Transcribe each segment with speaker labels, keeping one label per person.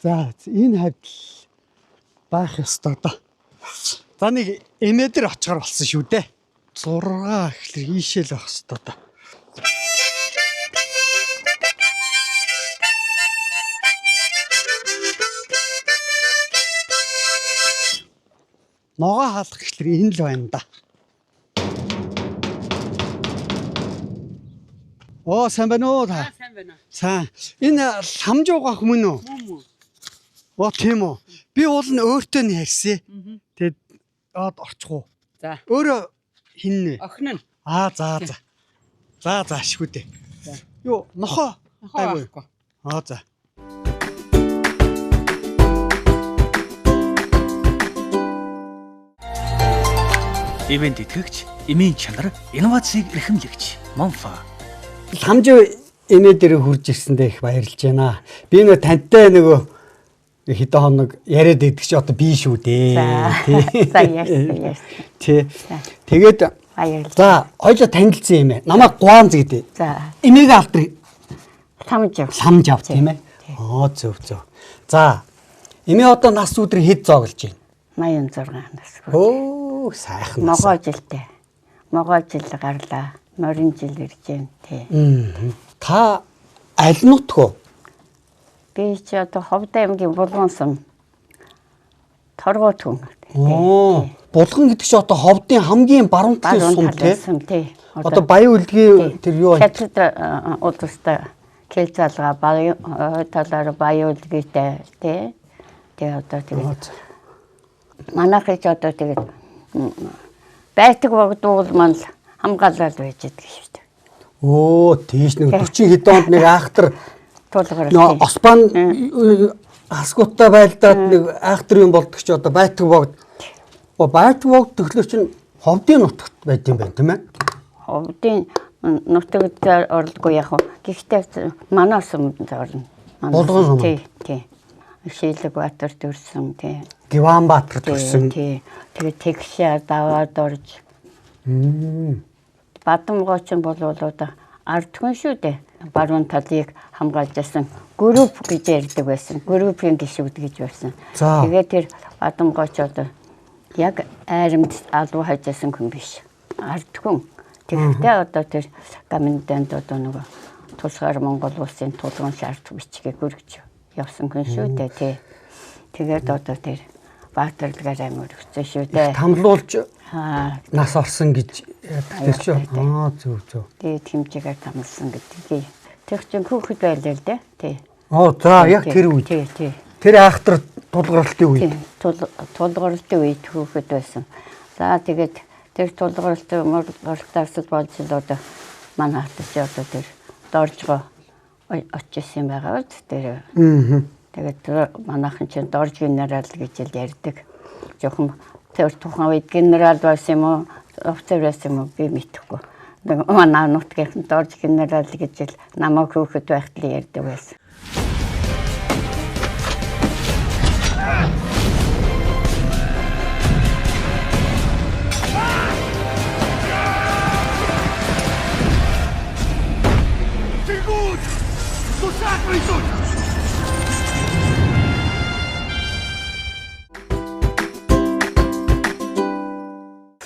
Speaker 1: За энэ хавьд байх ёстой доо. За нэг эмээдэр очихоор болсон шүү дээ. 6 эхлэр ийшээ л байх ёстой доо. Ногоо хаалах гэхлээр энэ л байна да. Оо сайн байна уу та?
Speaker 2: Сайн байна.
Speaker 1: Сайн. Энэ ламж угаах мөн үү?
Speaker 2: Мөн.
Speaker 1: Оо тийм үү. Би уул нь өөртөө нь ярьсан.
Speaker 2: Аа.
Speaker 1: Тэгэд аваад орчих уу?
Speaker 2: За.
Speaker 1: Өөрөө хин нэ?
Speaker 2: Охин нь.
Speaker 1: За. За ашгүй дээ.
Speaker 2: За.
Speaker 1: Юу нохоо?
Speaker 2: Хоохгүй.
Speaker 1: За.
Speaker 3: Ивент итгэгч, эмийн чанар, инновацийг эрхэмлэгч Монфа.
Speaker 1: Ламж эмээ дээр хурж ирсэндээ их баярлж байна. Би нөө тантай нөгөө хэдэн хоног яриад идэх чи одоо би шүү дээ.
Speaker 4: За яа.
Speaker 1: Тий. Тэгээд
Speaker 4: баярлалаа.
Speaker 1: за хоёлоо танилцсан юм ээ. Намайг Гуанз гэдэг.
Speaker 4: За.
Speaker 1: Эмээг алдрыг
Speaker 4: ламж
Speaker 1: ав тийм ээ. Зөв. За. Эмээ одоо нас өдөр хэд зооглож байна?
Speaker 4: 86 нас.
Speaker 1: Оо сайхан.
Speaker 4: Могоо жилтэй. Могоо жил гарлаа. Морин жил ирж байна тий.
Speaker 1: Та аль нутг вэ?
Speaker 4: Би ч одоо Ховд аймгийн Булгансам Торгууд хүн.
Speaker 1: Оо, Булган гэдэг чи одоо Ховдын хамгийн баруун талын сум тий.
Speaker 4: Тий.
Speaker 1: Одоо Баян үлгийн тэр юу вэ?
Speaker 4: Хятад улстай кэл залгаа Баян талаар Баян үлгийтэй тий. Тэгээ одоо тэгээд манайх ч одоо тэгээд байтаг богдуул маань хамгаалал байж идэг шүү дээ.
Speaker 1: Оо, тийш нэг 40 хэдэн онд нэг айхтар
Speaker 4: Тулгарч.
Speaker 1: нөө Оспан асгуудтай байлдаад нэг айхтар юм болдог чи одоо байтаг богд. Байтаг богд төглөө чинь Ховдын нутагт байд юм байна тийм ээ?
Speaker 4: Ховдын нутагт орлогоо яг. Гэхдээ манаас өмнө орно.
Speaker 1: Булган сум.
Speaker 4: Тий. Шилэг Баатар төрсөн тий.
Speaker 1: Гиван Баатар төрсөн.
Speaker 4: Тий. Тэгээд тэгшээ даваад орж. Бадамгоочин бол одоо ард хүн шүү дээ. Баруун талыг хамгаалж байсан групп гэж ярьдаг байсан. Группийн гишүүд гэж байсан. Тэгээд тэр бадамгооч одоо яг айрамд алуу хажсан хүн биш. Ард хүн. Тэгэхдээ одоо тэр гаминтанд одоо нөгөө тусгаар Монгол улсын тулгын шаард бичгийг хүргэж явсан хүн шүү дээ тий. Тэгээд одоо тэр Баатарлгаар амир өгсөн шүү дээ.
Speaker 1: Тамлуулж нас орсон гэж тэр чи зөв.
Speaker 4: Тэгээд хэмжээгээр тамлсан гэдгийг. Тэр чинь хүүхэд байлаа л дээ тий.
Speaker 1: За яг тэр үед.
Speaker 4: Тий.
Speaker 1: Тэр айхтар тулгуурлалтын үед.
Speaker 4: Тулгуурлалтын үед хүүхэд байсан. За тэгээд тэр тулгуурлалтаас болж л одоо манай хатаж одоо тэр доржгоо очижсэн байгаа үү тэр. Тэгээд манайхан чинь дорж генерал гэж л ярьдаг. Жохон тэр тухайн үед генерал байсан юм уу, офицер байсан юм уу би мэдэхгүй. Манай нутгийн дорж генерал гэж л намайг хөөхөд байхад л ярьдаг байсан.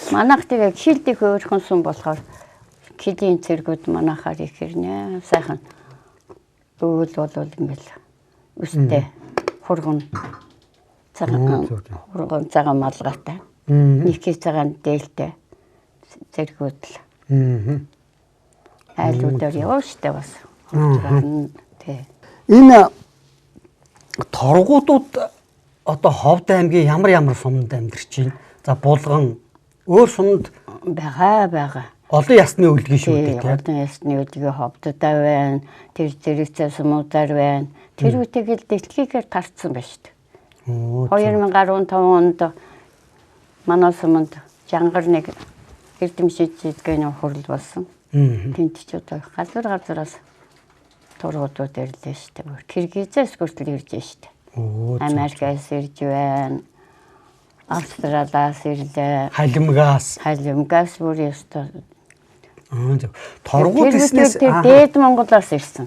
Speaker 4: Манайх тэгээ хилдэх өөрхөн сум болохоор хилийн цэргүүд манайхаар их хэрнэ. Сайхан өвөл бол юм бэл. Үстэй хурган цагаан малгайтай. Нэг цагаан дээлтэй цэргүүд л. Айлуудаар яваа штэ бас. Тий.
Speaker 1: Энэ торгуудууд одоо Ховд аймгийн ямар сумд амьдарч байна? За Булган өөр сумд
Speaker 4: байгаа.
Speaker 1: Олон ясны үлгий шүү дээ.
Speaker 4: Олон ясны үлгий Ховдтай байна. Тэр зэрэгцээ сумуудаар байна. Тэр үтэйгэл дэлхийгээр тарцсан байна шүү дээ. 2015 онд манай сумд жангар нэг эрдэмшиж зэдгэн хурал болсон. Тэнт ч одоо газраас тургуудууд ирлээ шүү дээ. Киргизээс хүртэл ирж байна шүү дээ. Америкаас ирж байна. Австралиас ирлээ. Халимгаас бүр ёстой.
Speaker 1: Торгууд эснээс
Speaker 4: дээд Монголоос ирсэн.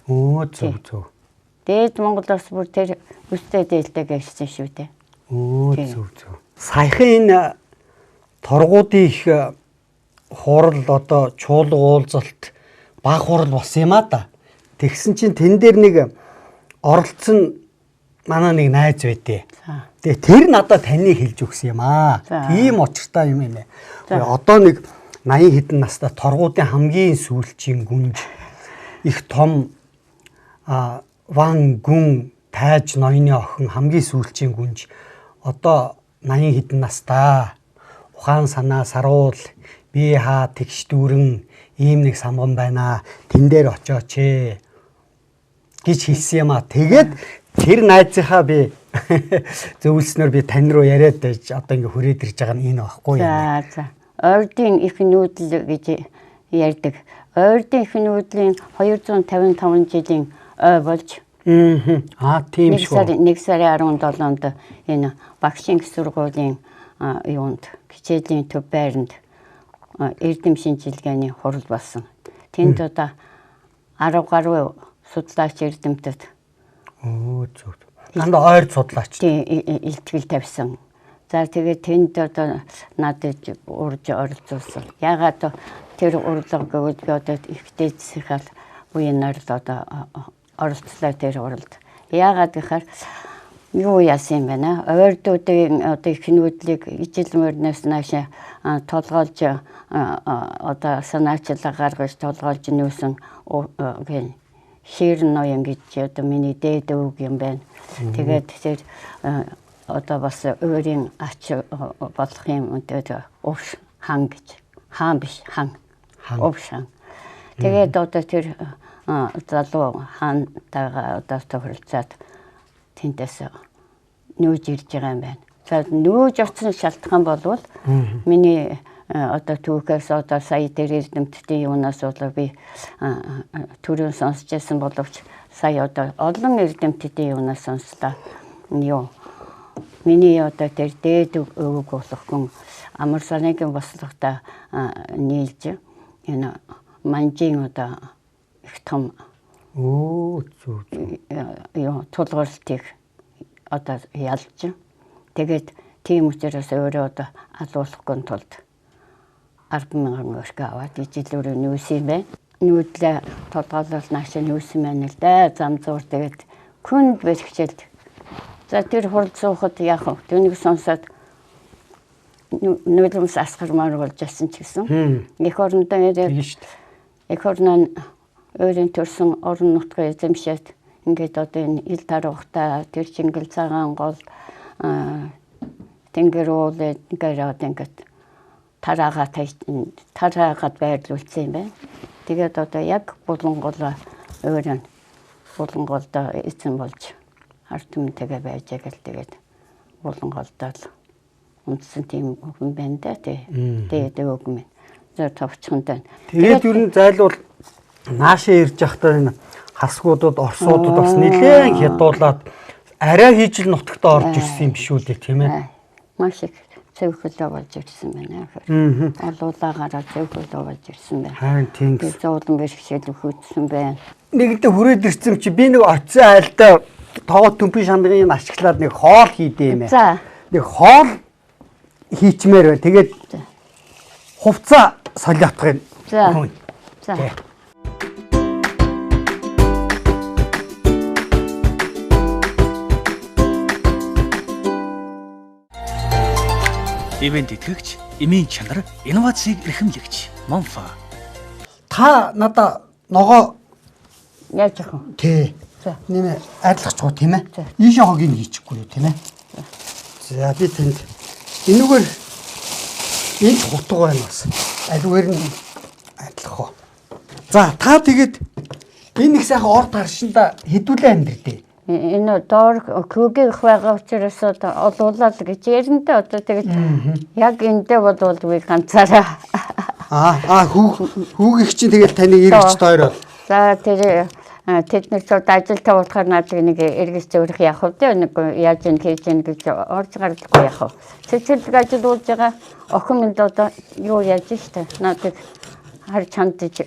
Speaker 1: Зөв.
Speaker 4: Дээд Монголоос бүр тэр өстэй дээлтэй гэрсэн шүү дээ.
Speaker 1: Зөв. Саяхан энэ торгуудын их хурал одоо чуулга уулзалт баг хурал болсон юм да. Тэгсэн чинь тэн дээр нэг оролцсон манай нэг найз байдээ. Тэгээ тэр надад таныг хэлж өгсөн юм аа. Тийм очиртай юм ээ. Одоо нэг 80 хэдэн настай торгуудын хамгийн сүүлчийн гүнж их том Ван Гүн Тайж ноёны охин хамгийн сүүлчийн гүнж одоо 80 хэдэн настай ухаан санаа саруул би хаа тэгш дүүрэн ийм нэг самган байна. Тэн дээр очооч гэж хэлсэн юм аа. Тэгээд тэр найзынхаа би зөвлснөр би тань руу яриад байж одоо ингээ хүрээд ирж байгаа нь энэ байхгүй юм.
Speaker 4: За. Ойрдын их нүүдэл гэж ярьдаг. Ойрдын их нүүдлийн 255 жилийн ой болж
Speaker 1: тийм шүү.
Speaker 4: 1 сарын 17-нд энэ багшийн сургуулийн юунд хичээлийн төв байранд эрдэм шинжилгээний хурал болсон. Тэнд одоо 10 гаруй судлаач эрдэмтэд
Speaker 1: зөв. Нанда ойр судлаач.
Speaker 4: Тийм илтгэл тавьсан. За тэгээд тэнд одоо надад урьж оролцуулсан. Ягаад тэр урлаг гэвэл би одоо их дээдсийнхаа буйнаар л одоо оролцлоо тэр уралд. Ягаад гэхээр юу яасан юм бэ нэ? Ойрдуудын одоо их нүүдлийг ижил мөрнөөс наашаа толгоолж одоо санаачлал гаргаж толгоолж нүүсэн шир ноён гэж одоо миний дээд өвг юм байна. Тэгээд тэр одоо бас өөрийн ач болох юм одоо увш хан гэж. Хаан биш хан. Увш хан. Тэгээд одоо тэр залуу хаантайгаа одоо тохиролцоод тэнтэс нүүж ирж байгаа юм байна. За нүүж очсон шалтгаан болвол миний одоо түүхээс одоо сая дээр эрдэмтдийн юунаас болоо би түрүүн сонсч байсан боловч сая одоо олон эрдэмтдийн юунаас сонслоо. Юу миний одоо тэр дээд өвөг болох хүн амар санаагийн бослоготой нийлж энэ манжийн одоо их том тулгуурлтыг одоо ялж тэгээд тийм учраас өөрөө одоо алуулахгүй тулд 10,000 өргө аваад ижилүүрээ нүүсэн юм байна. Нүүдлээ толгойлол наашаа нүүсэн байна л да. Зам зуур тэгээд күнд бэрхжээл. За тэр хурд суухад яах вэ? Түүнийг сонсоод нүүлэмс асгармаар болж байсан ч гэсэн. Эх орондоо ирээд эх орноо өөрийн төрсөн орон нутгаа эзэмшээд ингээд одоо энэ ил тарухтаа тэр чингэл цагаан гол тэнгэр уул ингээд тараагаад байрлуулсан юм байна. Тэгээд одоо яг булангол өөрөө буланголдоо эзэн болж ард түмэнтэйгээ байж байгаа л тэгээд буланголдоо л үндсэн тийм хүн байна да тий. Тэгээд өвөг минь зөөр товчхонтой.
Speaker 1: Тэгээд юу н зайлуул наашаа ирж явахдаа энэ хасгуудад орсуудад бас нэлээд хядуулаад арай хийж л нутагтаа орж ирсэн юм биш үү тийм ээ.
Speaker 4: Маш их цэвхөлөө болж ирсэн байна. Олуулагаараа цэвхөлөө болж ирсэн байна.
Speaker 1: Харин тийм.
Speaker 4: Зовлон бэрхшээл өгөөдсөн байна.
Speaker 1: Нэгдээ хүрээд ирсэн чи би нэг оцсон айлдаа тоогоо төмпийн шандрыг ашиглаад нэг хоол хийдээ юм ээ.
Speaker 4: За.
Speaker 1: Нэг хоол хийчмээр байна. Тэгээд хувцаа солиотох юм.
Speaker 4: За. За.
Speaker 3: Ивент итгэгч, эмийн чанар, инновацийг эрхэмлэгч Монфа.
Speaker 1: Та надаа ногоо
Speaker 4: яаж яах вэ?
Speaker 1: тий.
Speaker 4: За.
Speaker 1: Нэмээ арилгачгүй тийм ээ. Ийшээ хогийг хийчихгүй юу тийм ээ. За би тэнд энэгээр энэ хутга байна бас. Аливаар нь арилгах уу. За та тэгээд энэ их сайхан орд харшинда хэдүүлээ амьдрдээ.
Speaker 4: Энэ доор көгийн их байгаа учраас олуулаад гэж яринтэй одоо тэгээд яг эндээ болвол би ганцаараа
Speaker 1: хүүгийнх чинь тэгээд таныг эргэж тойроо.
Speaker 4: За тэр тэд нэг цод ажилтаа болохоор надад нэг эргэж зөөрөх яах вэ? Нэг яаж ин хийж ин гэж орж гарлахгүй яах вэ? Цэцэрлэг ажиллуулж байгаа охин минь одоо юу яаж штэ надад харж хандж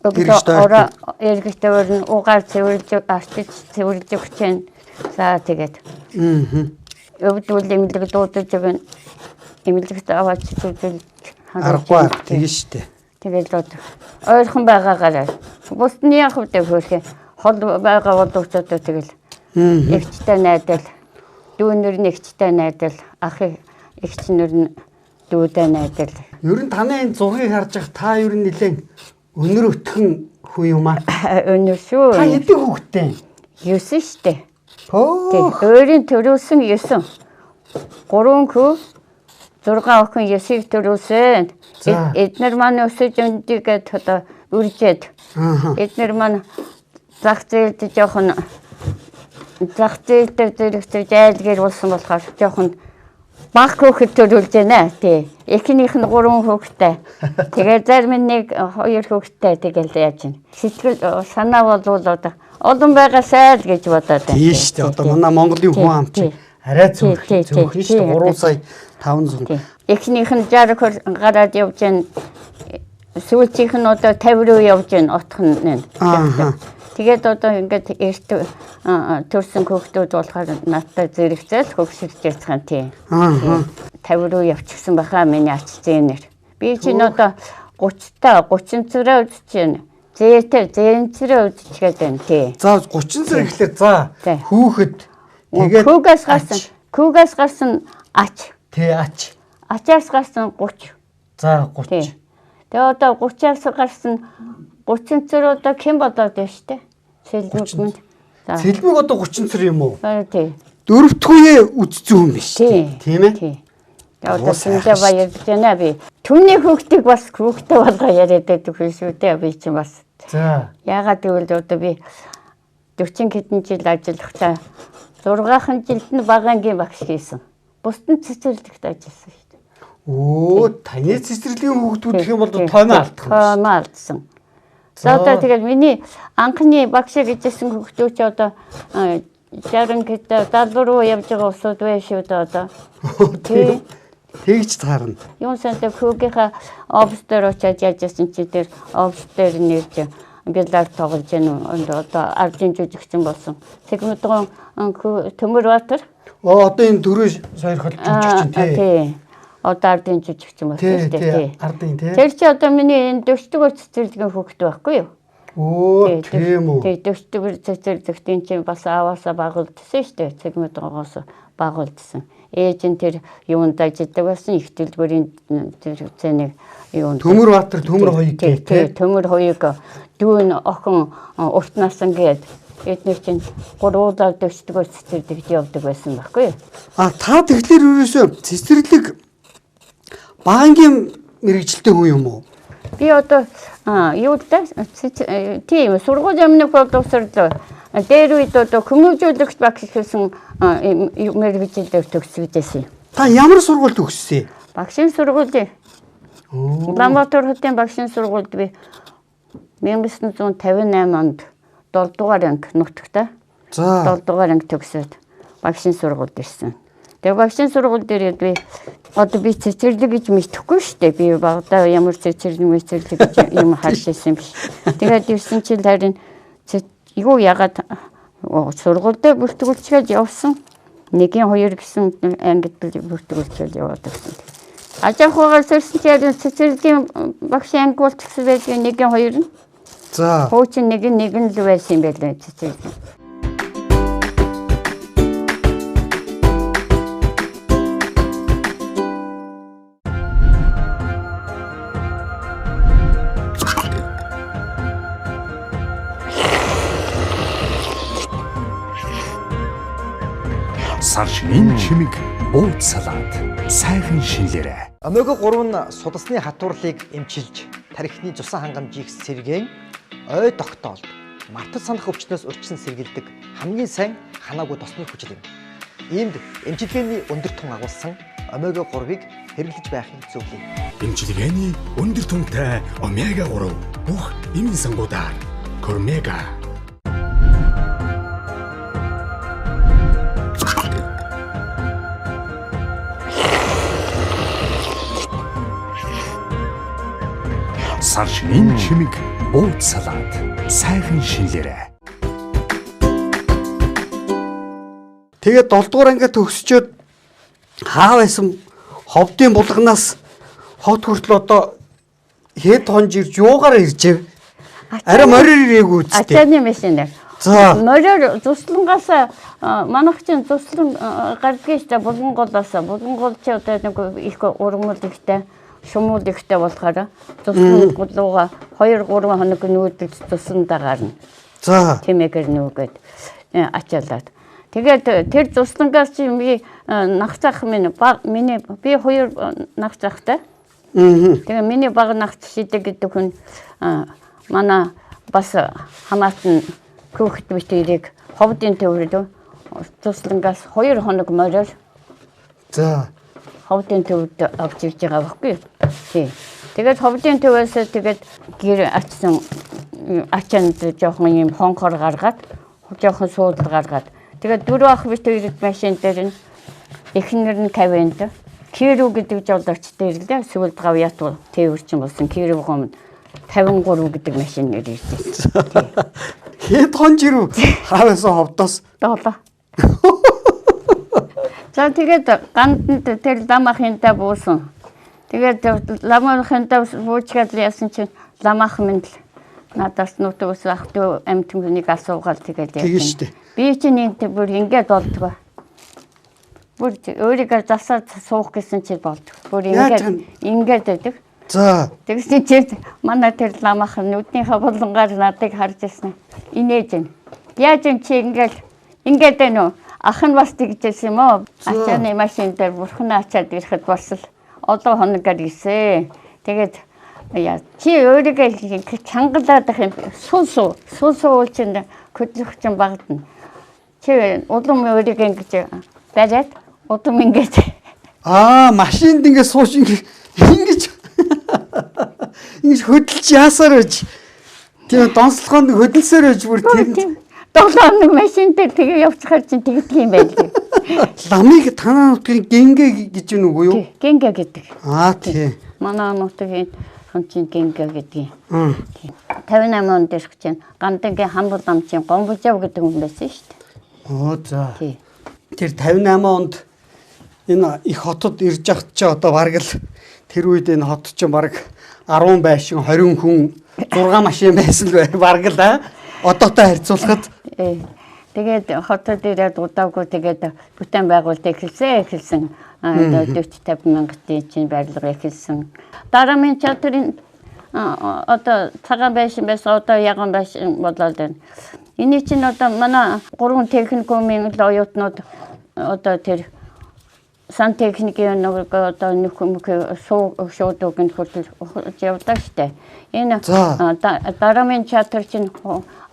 Speaker 4: Ороо эргэлтэй өрн угаар цэвэрлж арчиж цэвэрлж өгч जैन. За тэгээд. Өвдвөл эмнэлэг дуудаж өгөн эмнэлэгт аваач үзэл
Speaker 1: Аргагүй тэгэн штэ.
Speaker 4: Тэгээд л ойрхон байгаагаараа бусд нь яг хөдөө хөөрхөө хол байгаа бол өчөөдөө тэгэл эгчтэй найдал дүүнэр нь эгчтэй найдал ах эгчнэр нь дүүдээ найдал.
Speaker 1: Ер нь таны энэ зургийг харж байгаа та ер нь нэлээд өнөр өтгөн хүн юм аа.
Speaker 4: Өнөр шүү.
Speaker 1: Та хэдэн хүүхэдтэй?
Speaker 4: 9 штэ.
Speaker 1: Оо.
Speaker 4: Өөрийн төрүүлсэн 9. 3 хүү 6 охин 9-ийг төрүүлсэн. Эднэр маань өсөж өндийгээд одоо үржээд. Эднэр маань зах зээлд жоохон зах зээлд зэрэгцэж айлгэр болсон болохоор жоохон баг хүүхэд төрүүлж байна. Тий. Эхнийх нь 3 хүүхэдтэй. Тэгээд зарим нь 1 2 хүүхэдтэй тэгэл яаж байна. Сэтгэл санаа болвол одоо олон байгаасай л гэж бодоод байна.
Speaker 1: Тийм шүү дээ. Одоо манай Монголын хүн ам чи арай зөвх шүү дээ. 3 сая 500.
Speaker 4: Эхнийх нь 60 гараад явж байна. Сүүлчийнх нь одоо 50 руу явж байна. Отхон нь. Тэгээд одоо ингээд эрт төрсэн хүүхдүүд болохоор надтай зэрэгцэл хөвсөлж яцхан тий. 50 руу явчихсан баха миний ач зээнэр. Би чинь одоо 30-та 30 цараа үзэж байна. Зэнцрээ үзчихээд байна тий.
Speaker 1: За 30 цар ихлээр за хүүхэд тэгээд
Speaker 4: Күүгээс гарсан ач.
Speaker 1: Тий ач.
Speaker 4: Ачаас гарсан 30.
Speaker 1: За 30.
Speaker 4: Тэгээ одоо 30-аас гарсан 30 цар одоо хэн болоод байна штэ. Сэлмэг.
Speaker 1: За. Сэлмэг одоо 30 цар юм уу?
Speaker 4: Тий.
Speaker 1: Дөрөвдүгüye үдцсэн юм биш тийм ээ?
Speaker 4: Тий. Тэгээ одоо сүндээ баярлж байна би. Түүний хүүхдийг бас хүүхдээ болгоо яриад байдаг шүү дээ би чинь бас.
Speaker 1: За.
Speaker 4: Яагаад гэвэл одоо би 40 хэдэн жил ажиллахтаа 6хан жилд нь багаангийн багш хийсэн. Бусд нь цэцэрлэгт ажилласан шүү дээ.
Speaker 1: Оо, таны цэцэрлэгийн хүүхдүүд гэх юм бол тоймоо алдах юм.
Speaker 4: Тоймоо алдсан. За одоо тэгэл миний анхны багш гэжсэн хүүхдүүд ч одоо 60 хэд 70 руу явж байгаа усуд байх шүү дээ одоо.
Speaker 1: Тэгж таарна.
Speaker 4: Юун санаа хүүгийнхаа офс дээр очиад яажсэн чи тэр офс дээр нэрж билар тоглож байна. Одоо ардын жүжигчин болсон. Цэгмэдгэн Төмөрбаатар.
Speaker 1: Одоо энэ дөрөв сойрхол жүжигчин тий.
Speaker 4: Одоо ардын жүжигчин болсон шүү дээ тий.
Speaker 1: Ардын тий.
Speaker 4: Тэр чи одоо миний энэ 40-р цэцэрлэгийн хүүхэд байхгүй юу?
Speaker 1: Оо тийм үү.
Speaker 4: Тий 40-р цэцэрлэгтийн чинь бас аваасаа байгуулдсан шүү дээ. Цэгмэдгоос байгуулдсан. Ээж нь тэр юунд ажилладаг байсан их төлбөрийн тэр зэнийг юунд
Speaker 1: Төмөрбаатар Төмөр хоёг
Speaker 4: тий Төмөр хоёг дүүн охин урт насан гээд эдгээр чинь 3 удаа 40-р цэцэрлэгт явдаг байсан байхгүй юу?
Speaker 1: Та тэгэхээр ерөөсөө цэцэрлэг багангийн мэрэгчлээ хүн юм уу?
Speaker 4: Би одоо юу гэдэг тийм сургууль өмнөх боловсрол дээр үед одоо хүмүүжүүлэгч багш гэсэн мэрэгчлэр төгсгөөжсэн.
Speaker 1: Та ямар сургуульд төгссөн?
Speaker 4: Багшийн сургууль. Улаанбаатар хотын багшийн сургуульд би 1958 онд 7 дугаар анги нутагта.
Speaker 1: За
Speaker 4: 7 дугаар анги төгсөөд багшийн сургуульд ирсэн. Тэгээ багшийн сургууль дээр би одоо би цэцэрлэг гэж мэдхгүй шүү дээ. Би багада ямар цэцэрлэг гэж юм харж ирсэн биш. Тэгээд ирсэн чинь харин юу ягаад сургууль дээр бүртгүүлчихэл явсан. 1-2 гэсэн ангид бүртгүүлчихэл яваад байсан. Ажаахуугаар сэрсэн чинь цэцэрлэгийн багшийн анги болчихсон байдаг 1-2 нь.
Speaker 1: За.
Speaker 4: Хуучин нэг нь л байсан юм байлаа цэцэрлэг.
Speaker 3: Сар шинийн чимэг бууд салаад сайхан шинлээрэ.
Speaker 2: Омега 3 нь судасны хатуурлыг эмчилж, тархины цусан хангамжийг сэргээн, ой тогтоолд, мартаж санах өвчнөөс урьдчилан сэргийлдэг хамгийн сайн ханаагүй тосны хүчил юм. Иймд эмчилгээний өндөр тун агуулсан омега 3-ыг хэрэглэж байхыг зөвлөе.
Speaker 3: Эмчилгээний өндөр тунтай омега 3 бүх эмийн сангуудаар Кормега. Сар шинийн чимэг бууд салаад сайхан шинлээрэ.
Speaker 1: Тэгээд 7 дугаар ангид төгсчөөд хаа байсан ховдын булганаас хот хүртэл одоо хэд хонж ирж юугаар иржэв? Арай морир ирээгүй үстэй.
Speaker 4: Ачааны машинаар.
Speaker 1: За.
Speaker 4: Морир туслангаас манайх чинь туслан гардгийн штэ булганголоос булгангол чи одоо нэг их ургамал ихтэй шумуул ихтэй болохоор туслангуулга 2-3 хоног нүүдэлж тусландаа гарна.
Speaker 1: За.
Speaker 4: Тэмээгээр нүүгээд ачаалаад. Тэгээд тэр туслангаас чи би нагцах миний би 2 нагцахтай. Тэгээ миний баг нагц шидэг гэдэг хүн манай бас хамаатан хүүхэд битэрийг ховдын төврөд туслангаас 2 хоног морил.
Speaker 1: За.
Speaker 4: Ховдын төвд авч ирж байгаа байхгүй. Тий. Тэгээд ховдын төвөөс тэгээд гэр ачсан ачаанд жоохон юм хонхор гаргаад жоохон суудл гаргаад тэгээд 4 ах битэрийг машин дээр нь эхнэр нь 50-нд Кирүү гэдэг жолооч дээр л сүлд гавьяат тээвэрчин болсон Кирүү гомд 53 гэдэг машин нэр ирсэн.
Speaker 1: Хэд хонж ирв хаавсан ховдоос
Speaker 4: 7. За тэгээд ганданд тэр ламахынтай буусан. Тэгээд ламахынтай буучгаад яасан чинь ламах минь надаас нутгаас ахтуу амтнийг асуугаал тэгээд яасан. Би чинь энд бүр ингэж болдгоо. Бүр өөрийгөө засаад суух гэсэн чи болдог. Бүр ингэж байдаг.
Speaker 1: За.
Speaker 4: Тэгсэн чи манай тэр ламах нүднийхээ болонгаар надыг харж ирсэн. Инээж байна. Яаж юм чи ингэж байна уу? Ах нь бас тэгжсэн юм уу? Ачааны машин дээр бурхнаа ачаад ирэхэд бас л олон хоногор ирсэн. Тэгээд яа чи өөрийгөө чангалаад ах юм. Суу чинь хөдлөх чинь багтана. Чи улам өөрийгөө ингэж бариад удам ингэж
Speaker 1: машинд ингэ сууж ингэж хөдөлж яасаар байж тийм донслохонд хөдөлсөөр байж бүр тэр
Speaker 4: 7 хоног машин дээр тэгээ явчихаар чинь тэгдэг юм байл.
Speaker 1: Ламыг танаа нутгийн гэнгэ гэж юу нүгөө юу?
Speaker 4: Гэнгэ гэдэг.
Speaker 1: Тий.
Speaker 4: Манай нутгийн хончин гэнгэ гэдэг. 58 онд ирэх чинь гандангийн хамбал амчин гомбожав гэдэг хүн байсан шүү дээ.
Speaker 1: За.
Speaker 4: Тий.
Speaker 1: Тэр 58 онд энэ их хотод ирж явахт чи одоо бараг л тэр үед энэ хот чинь бараг 10 байшин 20 хүн 6 машин байсан л бараг л одоотой харьцуулахад
Speaker 4: тэгээд хотод ирээд удаагүй тэгээд бүтээн байгуулалт эхэлсэн 40-50 мянгатын чинь барилга эхэлсэн. Дарамын чатрын одоо цагаан байшин байсан одоо яган байшин болоод байна. Эний чинь одоо манай 3 техникумын л оюутнууд одоо тэр сантехникийн нэг одоо нөхөмхөө шууд өгөн хүртэл явдаг штэ. Энэ дарамын чатар чинь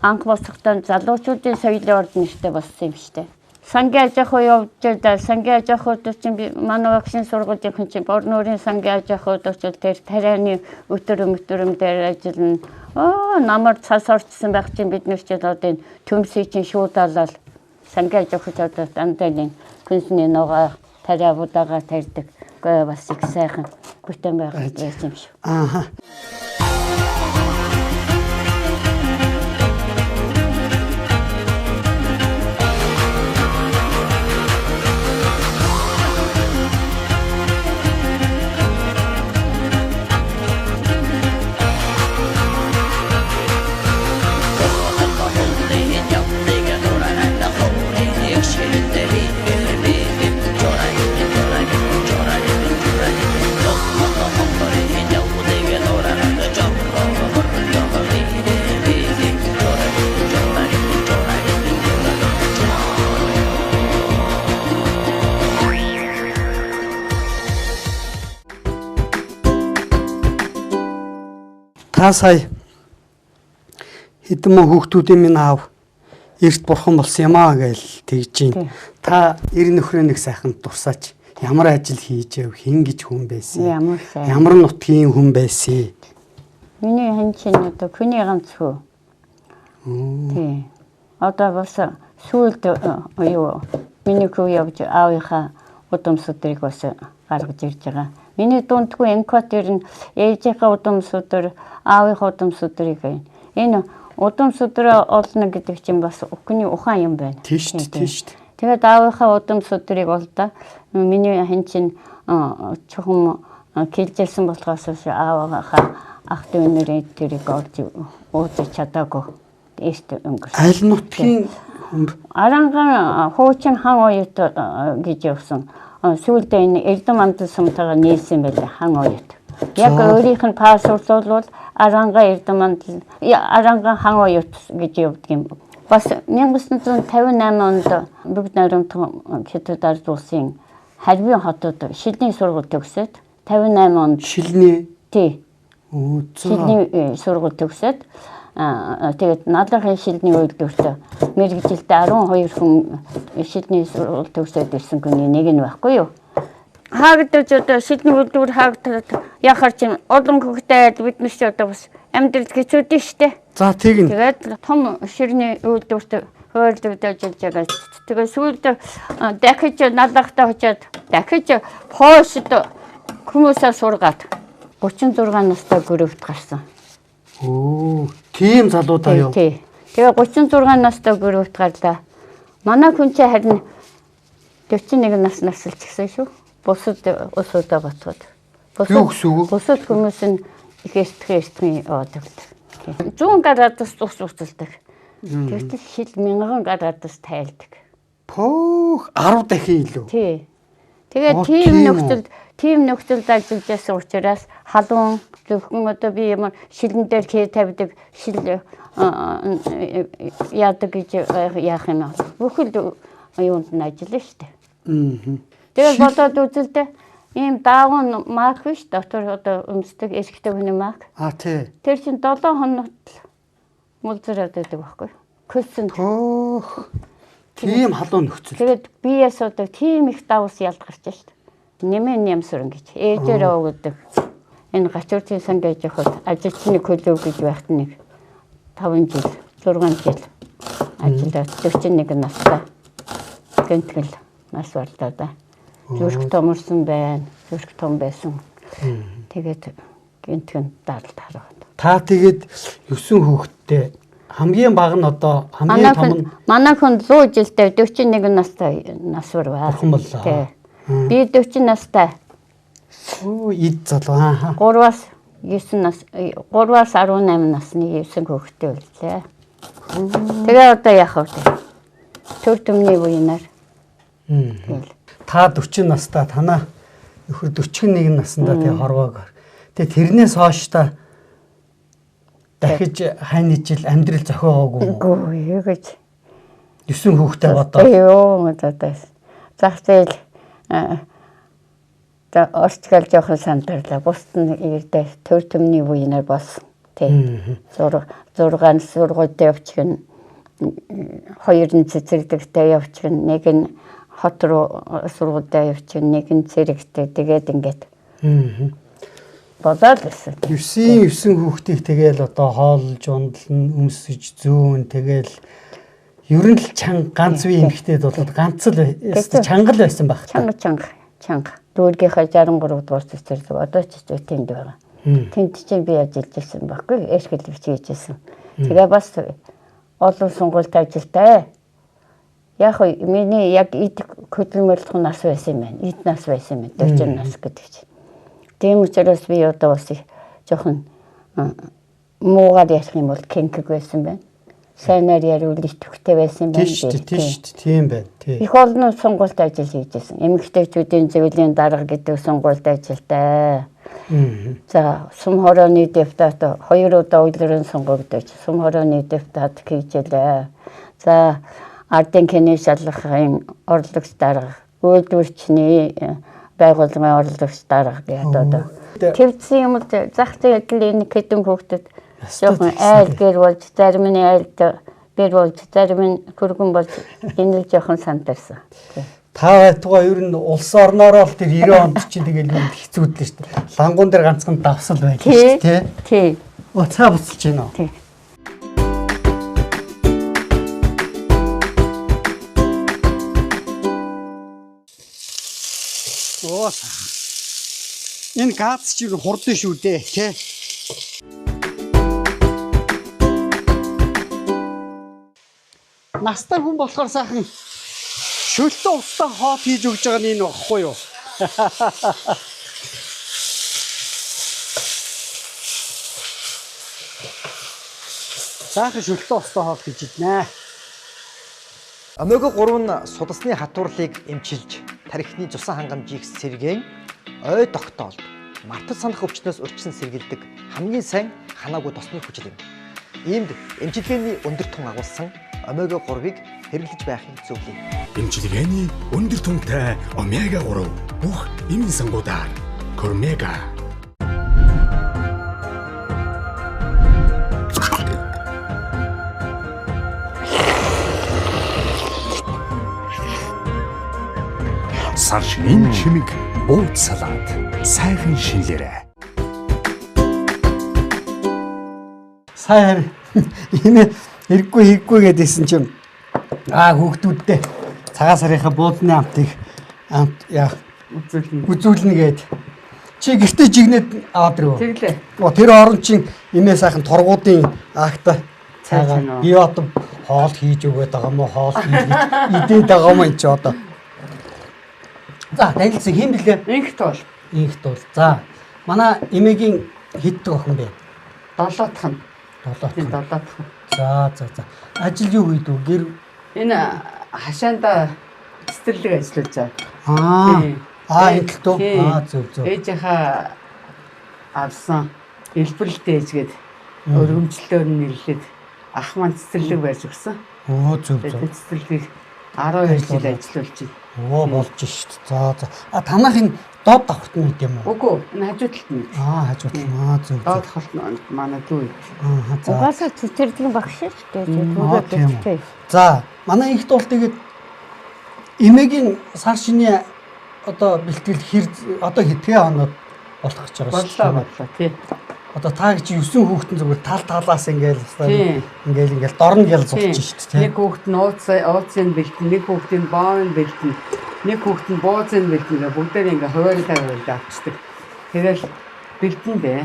Speaker 4: анх босгохтон залуучуудын соёлын орд нэртэй болсон юм штэ. Сангийн аж ахуй явуулж сангийн аж ахуйд чинь манай багшийн сургуулийн чинь Борнуурын сангийн аж ахуйд очил тэр тарианы өтөрөм дээр ажиллана. Намар цас орчсон байх чинь бид нэр чинь одоо төмсөй чинь шууд алал сангийн аж ахуйд одоо дандаа нэг хүнсний ногоо тариавуудаага тарьдаг. Гэхдээ бас их сайхан бүтээн байгуулалт байсан юм шүү.
Speaker 1: Та сая хэдэн мөн хүүхдүүдийн минь аав эрт бурхан болсон юм аа гэж тэгж байна. Та эр нөхрөө нэг сайхан дурсаач. Ямар ажил хийж яв, хин гэж хүн байсан. Ямар нутгийн хүн байсан.
Speaker 4: Миний хэн чинь одоо хүний ганц хөө. Тий. Одоо бас сүүлд юу миний хүү явж аавынхаа удамсуудыг бас гаргаж ирж байгаа. Миний дундгүй инкватер нь ээжийнхээ удамсуудаар аавынхаа удамсуудыг энэ удамсуудаа олно гэдэг чинь бас өхний ухаан юм байна.
Speaker 1: Тийш дээ.
Speaker 4: Тэгээд аавынхаа удамсуудыг олдоо миний хэн чинь чухам килжсэн болохоос аавынхаа ах дүү нэрийн тэрийг олж ууж чадаагүй. Өнгөрсөн.
Speaker 1: Аль нутгийн
Speaker 4: Аранган хуучин хан оюут гэж явсан. Сүүлдээ энэ Эрдэм амтан сумтайгаар нийлсэн байлаа хан оюут. Яг өөрийнх нь пассворд бол Аранган Эрдэм амтан Аранган хан оюут гэж явдаг юм. Бас 1958 онд бүгд найрамдсан Хятад ард улсын харьбын хотод шилний сургууль төгсөөд 58 онд
Speaker 1: шилний
Speaker 4: шилний сургууль төгсөөд тэгээд наадахын шилний үйлдвэрт мэргэжилтэд 12 хүн шилний сургууль төгсөөд ирсэн хүний нэг нь байхгүй юу. Хаагдаж одоо шилний үйлдвэр хаагдаад яхаар чинь олон хөвгтэй бид нар ч одоо бас амьдрал хэцүүдэн штэ.
Speaker 1: За тэгнь.
Speaker 4: Тэгээд том ширний үйлдвэрт хойрлогд ажиллаж байгаа. Тэгээд сүүлд дахиж наадахтаа очиад дахиж Польшд хүмүүсээ сургаад 36 настай гүрөвт гарсан.
Speaker 1: Тийм залуудаа юу?
Speaker 4: Тий. Тэгээ 36 настай гүрөвт гарлаа. Манай хүн чинь харин 41 наснаас л ч гэсэн шүү. Бусад усудаа батгад. Бусад хүмүүс нь их эртхэн яваад. 100 градус ус уцалдаг. Тэгтэл шил 1000 градус тайлдаг.
Speaker 1: Пөөх 10 дахин илүү.
Speaker 4: Тий. Тэгээд тийм нөхцөлд ажиллаж байсан учраас халуун зөвхөн одоо би ямар шилэн дээр тавьдаг шил яадаг гэж яах юм аа. Бүхэл юунд нь ажиллана шүү дээ. Тэгээд бодоод үзэлтэй ийм даавн мак биш дотор одоо өмсдөг эсгтэй хүний мак.
Speaker 1: Тий.
Speaker 4: Тэр чинь 7 хоногт мулзараад байдаг байхгүй. Хөлсөнд.
Speaker 1: Тийм халуун нөхцөл.
Speaker 4: Тэгээд биеэс одоо тийм их давс ялгарч шүү дээ. Нэмэн нямсран гэж ээжээрээ өгдөг. Энэ гачуурчийн сан гэж явахад ажилчны хөлөв гэж байхад нэг 5 жил 6 жил ажиллаад 41 настай гэнтгэл нас боллоо да. Зүрх томорсон байна. Зүрх том байсан. Тэгээд гэнтгэн даалт хараад.
Speaker 1: Та тэгээд 9 хүүхэдтэй хамгийн бага нь одоо хамгийн том нь
Speaker 4: манай хүн 100 жилдээ 41 настай насвар
Speaker 1: байна.
Speaker 4: Би 40 настай.
Speaker 1: Эд залуу.
Speaker 4: 3-аас 9 нас 3-аас 18 насны 9 хүүхэдтэй үлдлээ. Тэгээ одоо яах вэ? Төр төмний үеийнээр.
Speaker 1: Та 40 настай, танаа нөхөр 41 наснда тэгээ хорвоог. Тэгээ тэрнээс хойш та дахиж хань жил амьдрал зохиогоогүй.
Speaker 4: Үгүй гэж.
Speaker 1: 9 хүүхэдтэй бодоо.
Speaker 4: Йоо мэдээ. Зах зээл орчгал жоохон сандарлаа. Бусд нь ирдэ төр төмний үеийнээр болсон. Тий. 6 сургуультай явчихна. 2 нь цэцэрлэгтэй явчихна. Нэг нь хот руу сургуультай явчихна. Нэг нь цэрэгтэй. Тэгээд ингээд. Бодоод байсан.
Speaker 1: 9 хүүхдийг тэгэл одоо хоолж, ундлан, өмсөж, зүүн тэгэл ер нь л ганц үе эмэгтэйд бол ганц л чангал байсан байх.
Speaker 4: Чанга. Дүүргийнхаа 63 дугаар цэцэр одоо ч тэнд байгаа. Тэнд чинь би ажиллаж байсан байхгүй. Эшгэлвч хийжсэн. Тэгээ бас олон сонгуульд ажилтаа. Яг миний яг идэх хөдөлмөрлөх нас байсан юм байна. Эд нас байсан юм байна. 40 нас гэдэг чинь. Тийм учраас би одоо бас жоохон муугаар ярих юм бол кэнкэг байсан байна. Сайнаар яривал итгэвтэй байсан байна.
Speaker 1: Тийш тийм байна.
Speaker 4: Их олон сонгуульд ажил хийжсэн. Эмэгтэйчүүдийн зөвлөлийн дарга гэдэг сонгуульд ажилтаа. За сум хорооны депутат 2 удаа үйлрэн сонгогдож сум хорооны депутат хийжлээ. За ардын кино шалгахын орлогч дарга, үйлдвэрчний байгууллагын орлогч дарга гэдэг одоо. Твцсэн юм л зах зээлийн хэдэн хүүхдэд жоохон айл гэр болж зарим нь айлд гэр болж зарим нь хөргөн болж энэ жоохон сандарсан.
Speaker 1: Та байтугай ер нь улс орноороо л тэр 90 онд чинь тэгэл хэцүүдлээ шүү дээ. Лангуун дээр ганцхан давсал байлаа шүү дээ.
Speaker 4: Тий.
Speaker 1: Цаа буцалж байна уу?
Speaker 4: Тий.
Speaker 1: Энэ газ чинь хурдан шүү дээ, тий. Настай хүн болохоор сайхан шөлтөө устаа хоол хийж өгж байгаа нь энэ багхгүй юу? Сайхан шөлтөө устаа хоол хийж иднэ.
Speaker 2: Омега 3 нь судасны хатуурлыг эмчилж, тархины цусан хангамжийг сэргээн, ой тогтоолд, мартаж санах өвчнөөс урьдчилан сэргийлдэг хамгийн сайн ханаагүй тосны хүчил юм. Иймд эмчилгээний өндөр тун агуулсан омега 3-ыг хэрэглэж байхыг зөвлөе.
Speaker 3: Эмчилгээний өндөр тунтай омега 3 бүх эмийн сангуудаар Кормега. Сар шинийн чимэг бууд салаад сайхан шинлээрэ.
Speaker 1: Сайн энэ хэрэггүй гэдээсэн чинь хүүхдүүдтэй цагаан сарынхаа буудны амтыг үзүүлнэ гээд чи гэртээ жигнээд аваад ирв.
Speaker 4: Тэглээ.
Speaker 1: Тэр орон чинь имээ сайхан торгуудын акта цагаан би одоо хоол хийж өгöd байгаа мó хоол хийж идээд байгаа мó энэ ч одоо. За танилцсан хэм блэ?
Speaker 4: Инх тоол.
Speaker 1: Инх тоол. За манай эмээгийн хэддэг охин бэ?
Speaker 4: 7 дахь.
Speaker 1: 7 дахь.
Speaker 4: За.
Speaker 1: За. Ажил юу хийдэг вэ? Гэр
Speaker 4: Энэ хашаанда цэцэрлэг ажиллаж байгаа.
Speaker 1: инхтөө. Зөв.
Speaker 4: Ээжийнхаа авсан элбэрлэлтэй ээжгээд өргөмжлөлөөр нь нэрлээд ах маань цэцэрлэг барьж өгсөн.
Speaker 1: Зөв.
Speaker 4: Цэцэрлэгийг 12 жил ажиллуулж байна.
Speaker 1: Болж шít. За. Танах энэ доод давхт нь үт юм уу?
Speaker 4: Үгүй, энэ хажуудалт нь.
Speaker 1: Хажууд нь. Зөв.
Speaker 4: Доод давхт нь манай дүү.
Speaker 1: За.
Speaker 5: Угаасаа цэцэрлэгийн багш шүү дээ.
Speaker 1: За, манай их туул тэгээд эмээгийн сар шинийн одоо бэлтгэл одоо хэдхэн хоноод болох гэж байгаа шүү дээ.
Speaker 4: Бодлоо тий.
Speaker 1: Одоо та чи 9 хүүхдэн зүгээр талаас ингээл дорн гял зурчих шүү дээ.
Speaker 4: Нэг хүүхд нь ууцын бэлтэн, нэг хүүхд нь боон бэлтэн, нэг хүүхд нь буузын бэлтэн бүгдээр ингээ хуваарь авчдаг. Тэгэл бэлтэн дээ.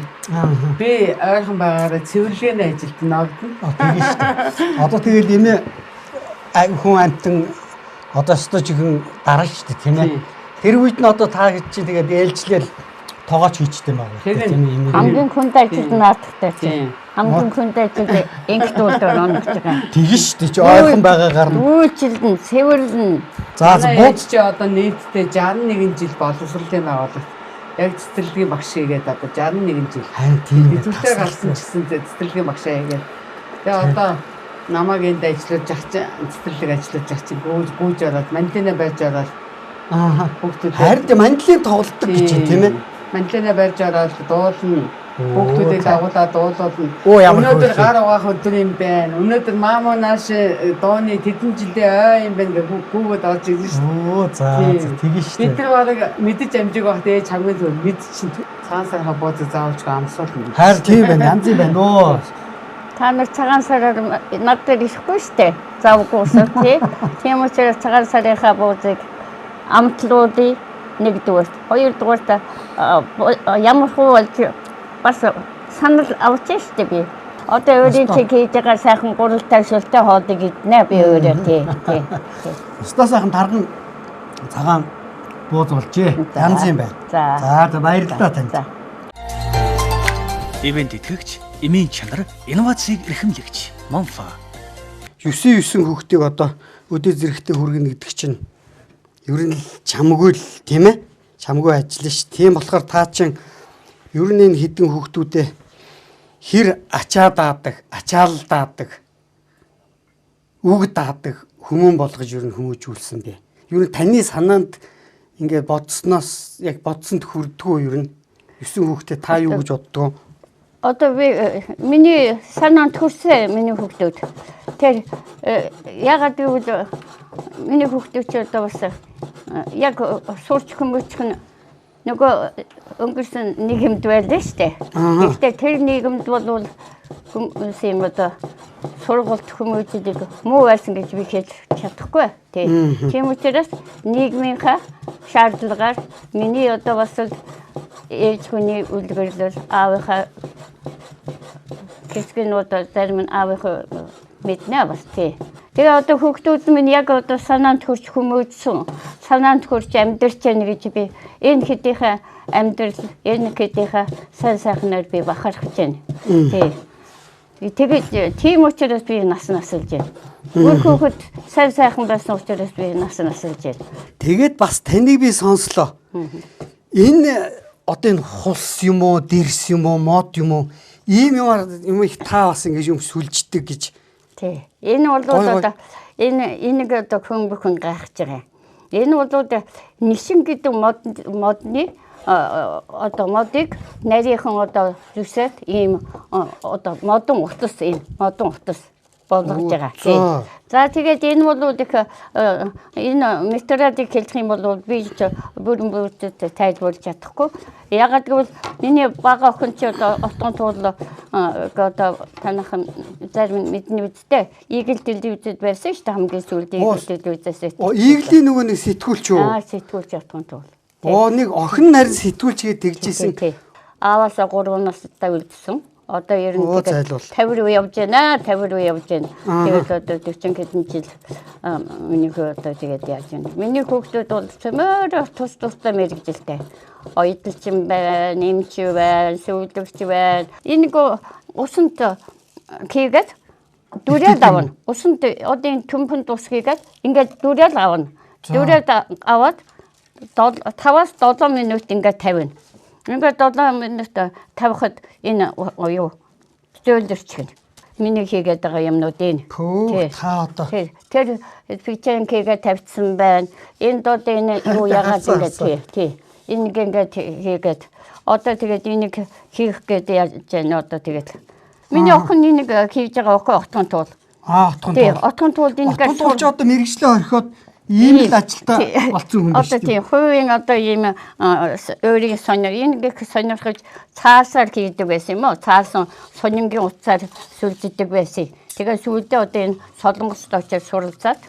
Speaker 4: Би ойрхон байгаараа цэвэрлэгийн ажилд ногдно.
Speaker 1: Тэгээ шүү дээ. Одоо тэгэл эмээ хүн амтан одоо ч чихэн дараа шүү дээ тийм ээ. Тэр үед нь одоо та чи тэгээд ээлжлэл тоогооч хийчтэй юм байна.
Speaker 4: Тийм.
Speaker 5: Хамгийн хүнд ажилд наадахтай чинь. Хамгийн хүнд ажилд инх дуулаар оногч байгаа.
Speaker 1: Тэгэн шүү дээ чи ойрхон байгаагаар нь.
Speaker 5: Үйлчлэн, цэвэрлэн.
Speaker 1: За бууд
Speaker 4: чи одоо нийтдээ 61 жил боловсролын агуулгад яг цэцэрлэгийн багш хийгээд одоо 61 жил.
Speaker 1: Харин тийм.
Speaker 4: Хэдүүлээ гарсан ч гэсэн цэцэрлэгийн багш хийгээд. Тэгээ одоо намайг энд ажиллаж цэцэрлэг ажиллаж чинь гүйж ороод мантина байж ороод хүүхдүүд
Speaker 1: харин мандлын тоглолдог гэж юм тийм ээ.
Speaker 4: Мантина барьж ороод дуулна. Хүүхдүүдийг дагуулад дуулуулна.
Speaker 1: Өнөөдөр
Speaker 4: гар угаах өдөр юм байна. Өнөөдөр маамаа нааш дооны тэдэн жилийн ой юм байна гэх гүгөөд орж ирсэн шүү.
Speaker 1: За тэгэн шүү.
Speaker 4: Бид нар бараг мэдэж амжиг багт ээж хамгийн зөв мэд чинь цагаан сарынхаа буудлыг заавалж амсуулна.
Speaker 1: Харин тийм байна. Янз юм байна оо.
Speaker 5: Та нар цагаан сараар над дээр ирэхгүй штэ. Завгүй усаа тий. Тийм учраас цагаан сарынхаа буузыг амтлуудыг нэгдүгээр, хоёрдугаар ямар хуу болж бас санал авч штэ би. Одоо өөрийн чиг хийж байгаа сайхан гуралтай шөлтэй хоолыг иднэ би өөрөө тий.
Speaker 1: Устаа сайхан тарган цагаан бууз болжээ. Янз юм байна. За баярлалаа танд.
Speaker 6: Ивент итгэгч, эмийн чанар, инновацийг эрхэмлэгч Монфа.
Speaker 1: 9 хүүхдийг одоо өдөө зэрэгтэй хүргэнэ гэдэг чинь ер нь л чамгүй л тийм ээ. Чамгүй ажиллана ш. Тийм болохоор та чинь ер нь энэ хэдэн хүүхдүүдээ хэр ачаал даадаг, үг даадаг хүмүүн болгож ер нь хүмүүжүүлсэн бэ. Ер нь таны санаанд ингээд бодсноос яг бодсонд хүрдгүү ер нь 9 хүүхдээ та юу гэж боддгоо?
Speaker 5: Одоо би миний санаанд хүрсэн миний хүүхдүүд. Тэр ягаад гэвэл миний хүүхдүүд ч одоо бас яг сурч хүмүүжих нь нөгөө өнгөрсөн нийгэмд байлаа штэ. Гэхдээ тэр нийгэмд бол хүмүүс юм одоо сургуульд хүмүүжлийг муу байсан гэж би хэлж чадахгүй. Тийм учраас нийгмийнхаа шаардлагаар миний одоо бас ээж хүний үлгэрлэл аавынхаа хэсгэнүүд зарим нь аавынхаа мэднэ бас тий. Тэгээ одоо хүүхдүүд минь яг одоо санаанд хүрч хүмүүжсэн, санаанд хүрч амьдарч яана гэж би энэ хэдийнхээ амьдрал, энэ хэдийнхээ сайн сайхнаар би бахархаж байна. Тий. Тэгээд тийм учраас би нас насалж байна. Өөр хүүхэд сайн сайхан байсан учраас би нас насалж байна.
Speaker 1: Тэгээд бас таныг би сонслоо. Энэ одоо энэ хулс юм уу, дэрс юм уу, мод юм уу, ийм юм их та бас ингэж юм сүлждэг гэж.
Speaker 5: Тий. Энэ бол одоо энийг одоо хүн бүхэн гайхаж байгаа. Энэ бол нишин гэдэг модны одоо модыг нарийнхан одоо зүсээд ийм одоо модон утас болгож байгаа. За тэгээд энэ бол их энэ методыг хэлэх юм бол би бүрэн бүртээ тайлбарлаж чадахгүй. Ягаад гэвэл миний бага охин ч одоо отгон туул одоо танахан зарим мэдний үедээ игэл телевизэд байсан шүү дээ хамгийн сүүлд игэл телевизээс.
Speaker 1: Иглийн нөгөө нэг сэтгүүлч юу?
Speaker 5: Сэтгүүлч отгон туул.
Speaker 1: Нэг охин нарийн сэтгүүлчгээд тэгжсэн.
Speaker 5: Ааваасаа 3 настай үлдсэн. Одоо ер нь тэгээд 50 руу явж байна. Тэгээд одоо 40 хэдэн жил миний хөө одоо тэгээд яаж байна. Миний хүүхдүүд бол цөмөр тустай мэрэгжилтэй. Оюутч юм байна, нэмч байна, сүүлдэгч байна. Энэ усанд хийгээд дүрээд авна. Усанд одоо энэ төмпөнд ус хийгээд ингээд дүрээд авна. Дүрээд аваад 5-аас 7 минут ингээд тавина. Ингээд 7 минут тавихад энэ юу зөөлдөрч гэнэ. Миний хийгээд байгаа юмнууд энэ.
Speaker 1: Та одоо
Speaker 5: тэр пичэн хийгээд тавьсан байна. Энэ дод энэ юу ягаад ингээд тий. Энэ ингээд хийгээд одоо тэгээд энийг хийх гээд яаж яана одоо тэгээд. Миний охин энийг хийж байгаа охин отгон туул.
Speaker 1: Отгон туул.
Speaker 5: Тий, отгон туул энийг
Speaker 1: отгон туул одоо мэрэгчлээ орхиод ийм л ажилтаа болсон хүн биш.
Speaker 5: Одоо тийм хувийн одоо ийм өөрийн энэгийг сонирхож цаасаар хийдэг байсан юм уу? Цаасан сонингийн утсаар сүлждэг байсан. Тэгээ сүүлдээ одоо энэ солонгост очиж суралцаад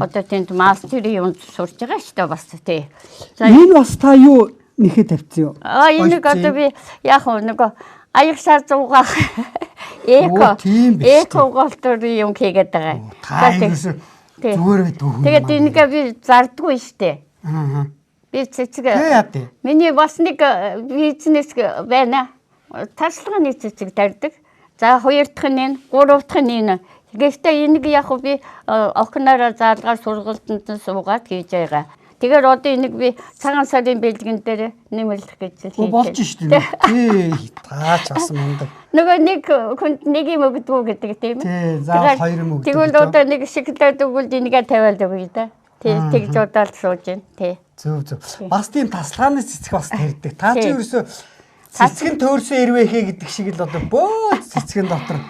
Speaker 5: одоо тэнд мастерийн юмд сурч байгаа шүү дээ бас тий.
Speaker 1: За энэ бас та юу нэхэ тавьсан юу?
Speaker 5: Энийг одоо би яг нөгөө аяг шар зугаа эко голтурын юм хийгээд байгаа.
Speaker 1: Зүгээр дүү.
Speaker 5: Тэгээд энийг би зардгүй штэ. Би цэцэг. Миний бас нэг бизнес байна. Тарслагын цэцэг тарьдаг. За 2 дахь нь энэ, 3 дахь нь энэ. Гэхдээ энийг яг би охинороо заалгаар сургалтанд суугаад хийж байгаа. Тэгэхээр одоо энийг би цагаан сарын бэлгэн дээр нэмэрлэх гэж хийж байна.
Speaker 1: Болж штэ. Тий, таач бас мундаг.
Speaker 5: Нөгөө нэг хүнд нэг юм өгдгүү гэдэг тийм
Speaker 1: ээ. Тий, заавал 2 юм өгдөг.
Speaker 5: Тэгвэл одоо нэг шоколад өгвөл энийгээ тавиад өгье да. Тий, тэгж удаал сууж байна. Тий.
Speaker 1: Зөв. Бас тийм тасалгааны цэцэг бас тарьдаг. Та чи ерөөсө цэцгэн төөрсөн ирвэхэ гэдэг шиг л одоо бөө цэцгэн дотор.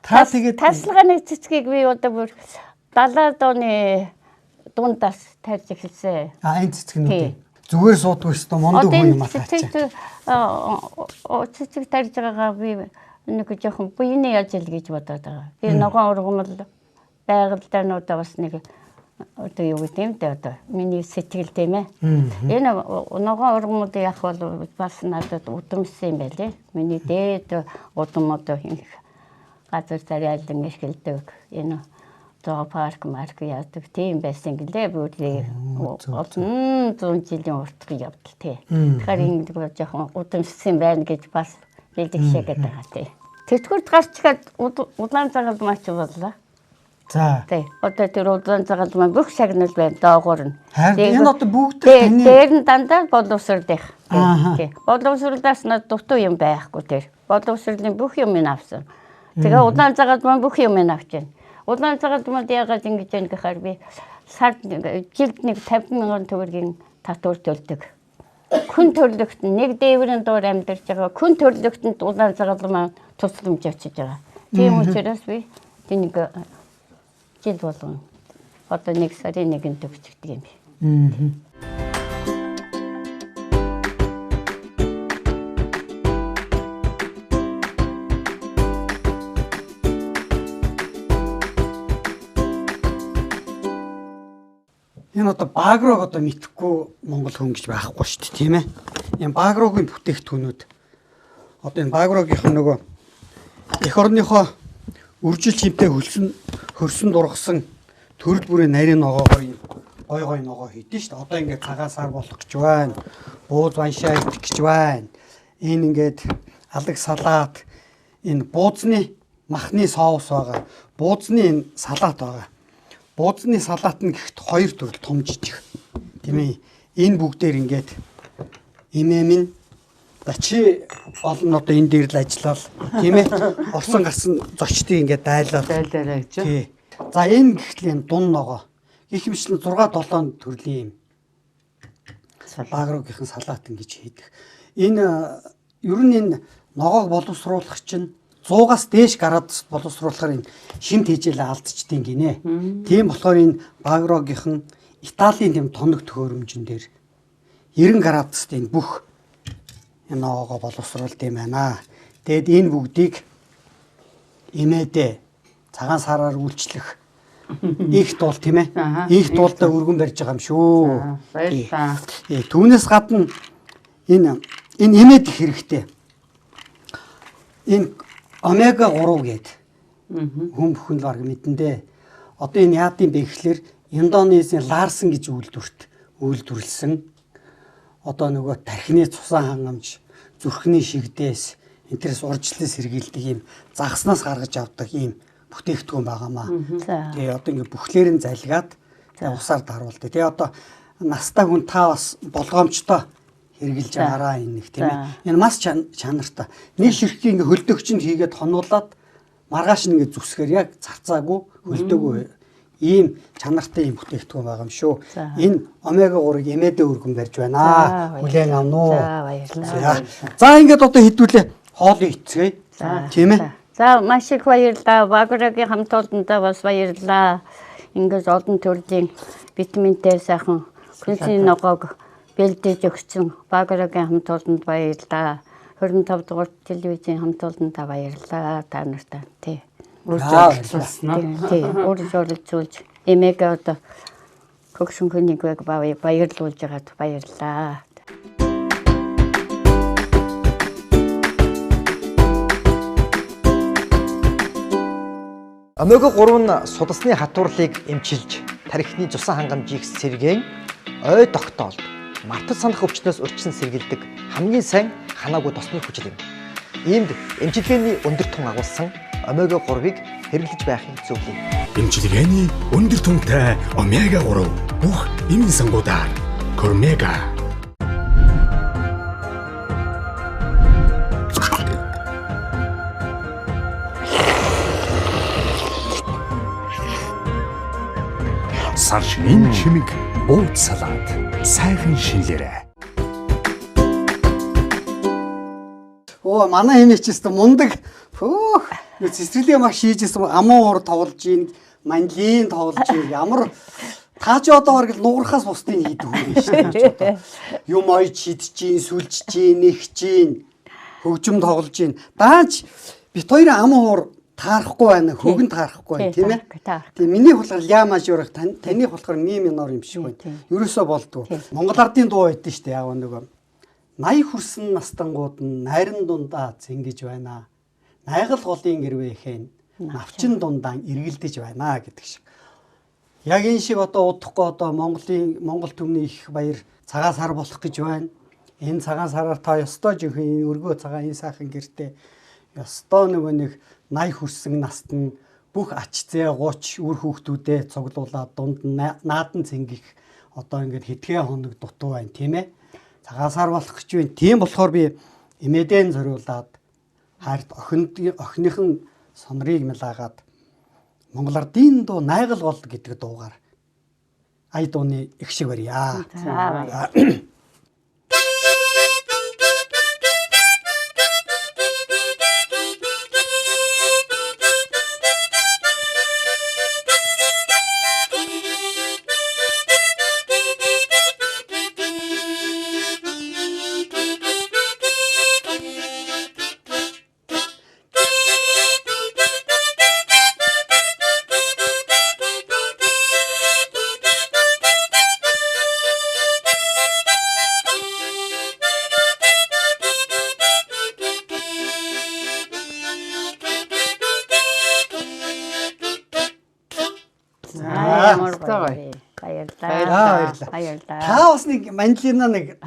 Speaker 1: Та тэгээд
Speaker 5: тасалгааны цэцгийг би одоо бүр 70-аад оны дундаас тарьж эхэлсэн.
Speaker 1: Энэ цэцгнүүд зүгээр суудгүй шүү дээ. Мондоо хүн юм атаач.
Speaker 5: Цэцэг тарьж байгаагаа би нэг жоохон буйны ажил гэж бодоод байгаа. Би ногоон ургамал байгальдаануудаа бас нэг одоо юу гэдэг юм те одоо миний сэтгэл тийм ээ. Энэ ногоон ургамал яг бол бас надад удамсан юм байлээ. Миний дээд удам одоо газар царайлан эрхэлдэг. Энэ парк яадаг тийм байсан гэлээ бүрээ олон 100 жилийн уртыг явдал тий. Тэгэхээр ингэ жоохон удамшсан байна гэж бас бэлдэгшээгээд байгаа тий. Тэтгэврт гарчгаад улаан цагаал маач боллоо.
Speaker 1: За.
Speaker 5: Тий. Одоо тэр улаан цагаал маа бүх шагнал байна доогуур нь.
Speaker 1: Энэ одоо бүгд таны
Speaker 5: дээр нь дандаа боловсрдих. Тий. Боловсрдаас над дутуу юм байхгүй тэр. Боловсролын бүх юм авсан. Тэгээ улаан цагаал маа бүх юм авч байна. Улаан цагаал манд яагаад ингэж байна гэхээр би сард жилд нэг 50,000 төгрөгийн татвар төлдөг. Хүн төрлөخت нэг дээврийн доор амьдарч байгаа. Хүн төрлөخтөнд улаан цагаал маань тусламж очиж байгаа. Тийм учраас би тэнийг жил болгон одоо 1 сарын 1-нд төгсгдөг юм би.
Speaker 1: Энэ одоо багрог одоо мэдхгүй монгол хүн гэж байхгүй шүү дээ тийм ээ. юм Багроогийн бүтээгдэхүүнүүд одоо энэ Багроогийн нөгөө эх орныхоо үржил чимтэй хөрсөн дургасан төрөл бүрийн нарийн ногоогоор юм гой ногоо хийдэж шүү дээ. Одоо ингээд цагаан сар болох гэж байна. Бууз баншаа идэх гэж байна. Энэ ингээд алаг салаад энэ буузны махны соус байгаа. Буузны энэ салаат байгаа. Буузны салаат нь гэхэд хоёр төрөл том жижиг. Тийм ээ. Энэ бүгдээр ингээд эмээ минь чи олон одоо энэ дээр л ажиллал тийм ээ. Орсон гарсан зочдыг ингээд дайлаа
Speaker 4: гэж.
Speaker 1: Тий. За энэ гэхэл юм дун ногоо. Гэх юм шиг 6 7 төрлийн юм. Багрогийнхэн салаат ингэж хийдэг. Энэ ер нь энэ ногоог боловсруулах чинь 100-аас дээш градус боловсруулахаар энэ шимт хийжээлээ алдчихдیں۔ Гинэ. Тийм болохоор энэ Багрогийнхэн Италийн тэм тоног төхөөрөмжн дээр 90 градуст энэ бүх энэ ногоогоо боловсруулд юм байна. Тэгэд энэ бүгдийг эмээдээ цагаан сараар үйлчлэх их туул тийм ээ. Их туулдаа өргөн барьж байгаа юм шүү.
Speaker 4: Баярлалаа.
Speaker 1: Түүнээс гадна энэ эмээд их хэрэгтэй. Энэ омега 3 гээд хүн бүхэн л баг мэдэндээ. Одоо энэ яад юм бэ гэхлээр Индонезийн Ларсан гэж үйлдвэрлэсэн одоо нөгөө тархины цусан хангамж, зүрхний шигдээс энтерс уржлал сэргийлдэг юм загснаас гаргаж авдаг юм бүтээгдэхүүн байгаамаа. Тэгээ одоо ингээ бүхлээр нь залгаад усаар даруулдаг. Тэгээ одоо настай хүн та бас болгоомжтой хэрглэж байгаараа энэ нэг тийм ээ. Энэ мас чанартай. Нэг ширхгийн ингээ хөлдөгчөнд хийгээд хонуулаад маргааш нь ингээ зүсгээр яг царцаагүй хөлдөөгүй ийм чанартай юм бүтээгдэхүүн байгаа юм шүү. Энэ омега 3-ыг эмээдээ өргөн барьж байна. Хүлээн авна уу?
Speaker 4: За баярлалаа.
Speaker 1: За ингээд одоо хэдүүлээ хоолыг эцгээе. Тийм ээ.
Speaker 5: За маш их баярлалаа. Багроогийн хамт олондоо бас баярлалаа. Ингээд олон төрлийн витаминтэй сайхан хүнсний ногоог бэлдэж өгсөн Багроогийн хамт олонд баярлалаа. 25 дугаар телевизийн хамт олонд баярлалаа. Та нартай тий. Өөрчлөлтүүлж эмээгээ одоо хөгшин хүнийг баярлуулж байгаад баярлалаа.
Speaker 2: Омега 3 нь судасны хатуурлыг эмчилж, тархины цусан хангамжийг сэргээн, ой тогтоолд, мартаж санах өвчнөөс урьдчилан сэргийлдэг хамгийн сайн ханаагүй тосны хүчил юм. Иймд эмчилгээний өндөр тун агуулсан омега 3-ыг хэрэглэж байхыг зөвлөе.
Speaker 3: Эмчилгээний өндөр түнтэй омега 3 бүх эмийн сангуудаар Кормега. Сар шинийн чимэг бууз салаад сайхан шинлээрэ.
Speaker 1: Оо манай хэмээчээс мундаг. Хөөх. Цэцэрлэгээ маш хийжсэн амуу уур тоглож ийн, манлин тоглож ийн. Ямар таа ч одоо бараг нуурхаас бусдын хийдэг юм шүү дээ. Юм ойч шидэж ийн, сүлжж ийн, нэгж ийн, хөгжим тоглож ийн. Даач бит хоёрын амуу уур таарахгүй байна, хөгөн таарахгүй байна, тийм ээ. Тийм миний болохоор ляамаж урах, таних болохоор ми минор юм шиг байна. Ерөөсөө болдгоо. Монгол ардын дуу байдсан шүү дээ. Яг нөгөө 80 хүрсэн настангууд нь найран дундаа зэнгэж байна. Найгал голын гэрвэхэн навчин дундаа эргэлдэж байна гэдэг шиг. Яг энэ шиг одоо удахгүй одоо Монгол төмний их баяр цагаан сар болох гэж байна. Энэ цагаан сараар та ёстой жинхэнэ өргөө цагаан энэ сайхан гэртээ ёстой нөгөө нэг 80 хүрсэн наст нь бүх ач зээ гууч үр хүүхдүүдээ цуглуулад дунд нь наадан цэнгих одоо ингээд хэдхэн хоног дутуу байна тийм ээ. Цагаан сар болох гэж байна. Тийм болохоор би эмээдэн зориулаад хайрт охиныхон сонрыг мэлаагаад Монгол ардын дуу найгал гол гэдэг дуугаар ай дууны их шиг барья.
Speaker 4: Ямар гоё. Баярлалаа. Баярлалаа.
Speaker 1: Та бас нэг манлина нэг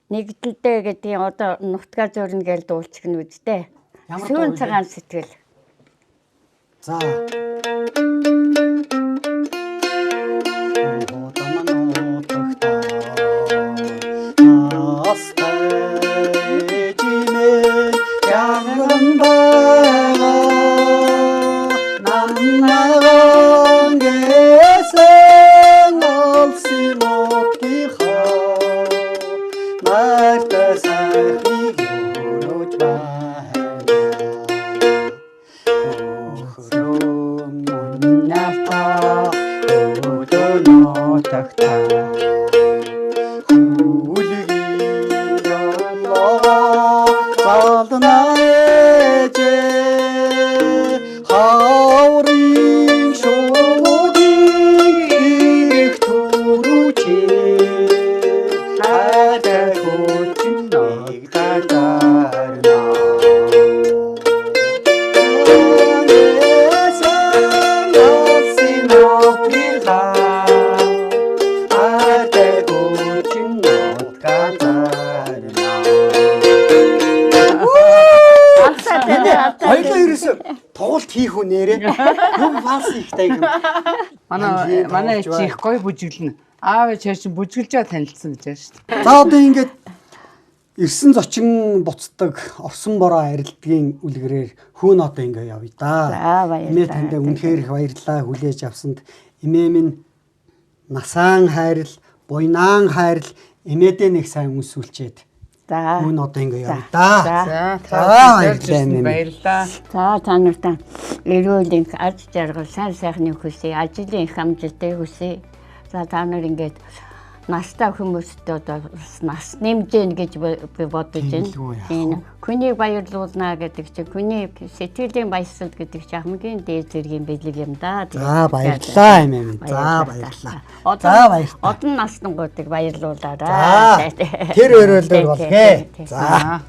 Speaker 4: Нэгдэлтэй гэдгийг одоо нутгаа зөрнө гэж дуулчих нь үсттэй.
Speaker 1: Ямар
Speaker 4: Сүүн
Speaker 1: дуулаа?
Speaker 4: цагаан сэтгэл.
Speaker 1: За. Хоёлоо ерөөсө тоглолт хийх үү нэрээ. Юм фалс ихтэй юм.
Speaker 7: Манай чих гоё бүжиглэн. Аав ээж чинь бүжиглжээ танилцсан гэж байна шүү дээ.
Speaker 1: За одоо ингээд ирсэн зочин буцдаг орсон бороо арилдгийн үлгэрээр хүүн одоо ингээ явъя да.
Speaker 4: За, баярлалаа.
Speaker 1: Эмээ танд үнэхээр их баярлалаа хүлээж авсанд. Эмээ минь насаан хайрл, буйнаан хайрл эмээдээ нэг сайн үнсүүлчихэд.
Speaker 4: За.
Speaker 1: Хүүн одоо ингээ явъя да.
Speaker 7: Баярлалаа.
Speaker 4: За та нартай эрүүл их аз жаргал сайн сайхны хүсье, ажлын их амжилтыг хүсье. За та нар ингээд настай хүмүүстээ одоо нас нэмж гин гэж би бодож байна. Энэ хүний баярлуулна гэдэг чинь хүний сэтгэлийн баясгал гэдэг чинь хамгийн дээд зэргийн бэлэг юм да.
Speaker 1: За баярлалаа эмээ минь. За баярлалаа. За баярлалаа.
Speaker 4: Одон наснуудыг баярлуулаарай.
Speaker 1: Тэр өрөөлөөр болгоо. За.